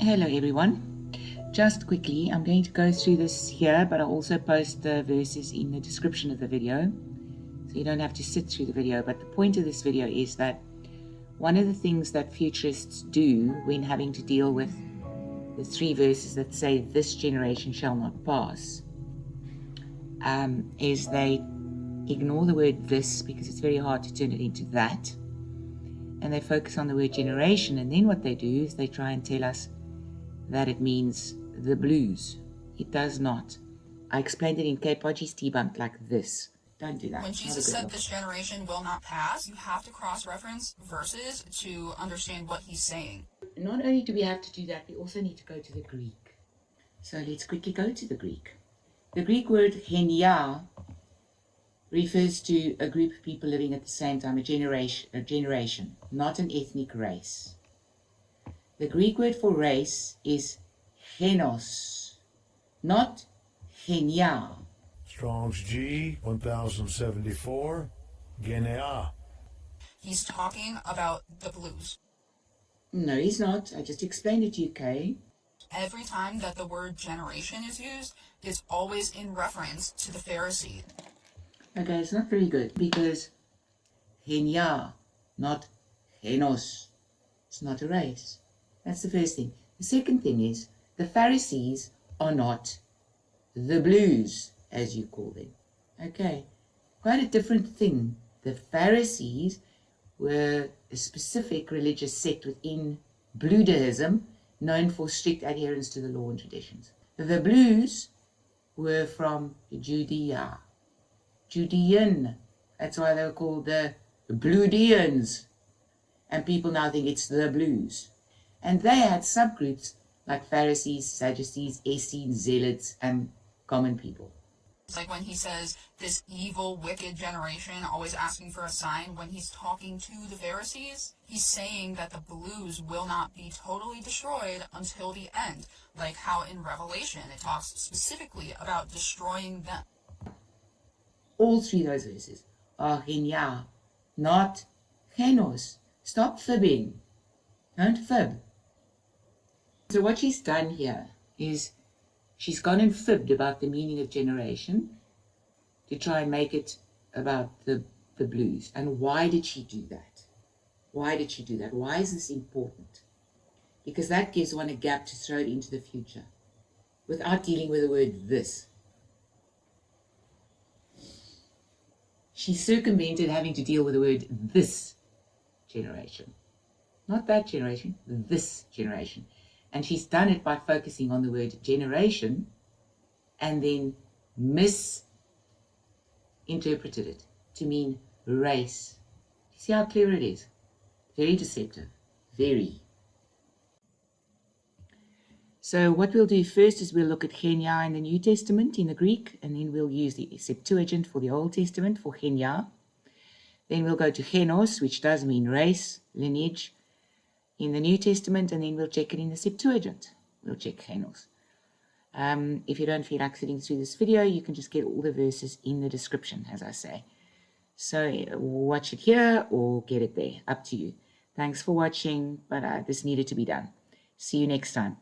Hello everyone. Just quickly, I'm going to go through this here, but I'll also post the verses in the description of the video, so you don't have to sit through the video. But the point of this video is that one of the things that futurists do when having to deal with the three verses that say this generation shall not pass, is they ignore the word this because it's very hard to turn it into that, and they focus on the word generation, and then what they do is they try and tell us that it means the blues. It does not. I explained it in K. Podgy's Debunked like this. Don't do that. When Jesus said this generation will not pass, you have to cross-reference verses to understand what he's saying. Not only do we have to do that, we also need to go to the Greek. So let's quickly go to the Greek. The Greek word Genea refers to a group of people living at the same time, a generation, not an ethnic race. The Greek word for race is Genos, not Genea. Strong's G, 1074, Genea. He's talking about the blues. No, he's not. I just explained it to you, Kay. Every time that the word generation is used, it's always in reference to the Pharisees. Okay, it's not very good because Genea, not Genos. It's not a race. That's the first thing. The second thing is the Pharisees are not the blues, as you call them. Okay, quite a different thing. The Pharisees were a specific religious sect within Bluedaism, known for strict adherence to the law and traditions. The blues were from Judea. Judean. That's why they were called the Bluedeans. And people now think it's the blues. And they had subgroups like Pharisees, Sadducees, Essenes, Zealots, and common people. It's like when he says, this evil, wicked generation always asking for a sign, when he's talking to the Pharisees, he's saying that the blues will not be totally destroyed until the end, like how in Revelation it talks specifically about destroying them. All three of those verses are Genea, not Genos. Stop fibbing. Don't fib. So what she's done here is she's gone and fibbed about the meaning of generation to try and make it about the blues. And why did she do that? Why did she do that? Why is this important? Because that gives one a gap to throw it into the future without dealing with the word this. She circumvented having to deal with the word this generation. Not that generation, this generation. And she's done it by focusing on the word generation and then misinterpreted it to mean race. You see how clever it is? Very deceptive. Very. So what we'll do first is we'll look at Genea in the New Testament in the Greek, and then we'll use the Septuagint for the Old Testament for Genea. Then we'll go to Genos, which does mean race, lineage, in the New Testament, and then we'll check it in the Septuagint. We'll check Genos. If you don't feel like sitting through this video, you can just get all the verses in the description, as I say. So watch it here or get it there. Up to you. Thanks for watching, but this needed to be done. See you next time.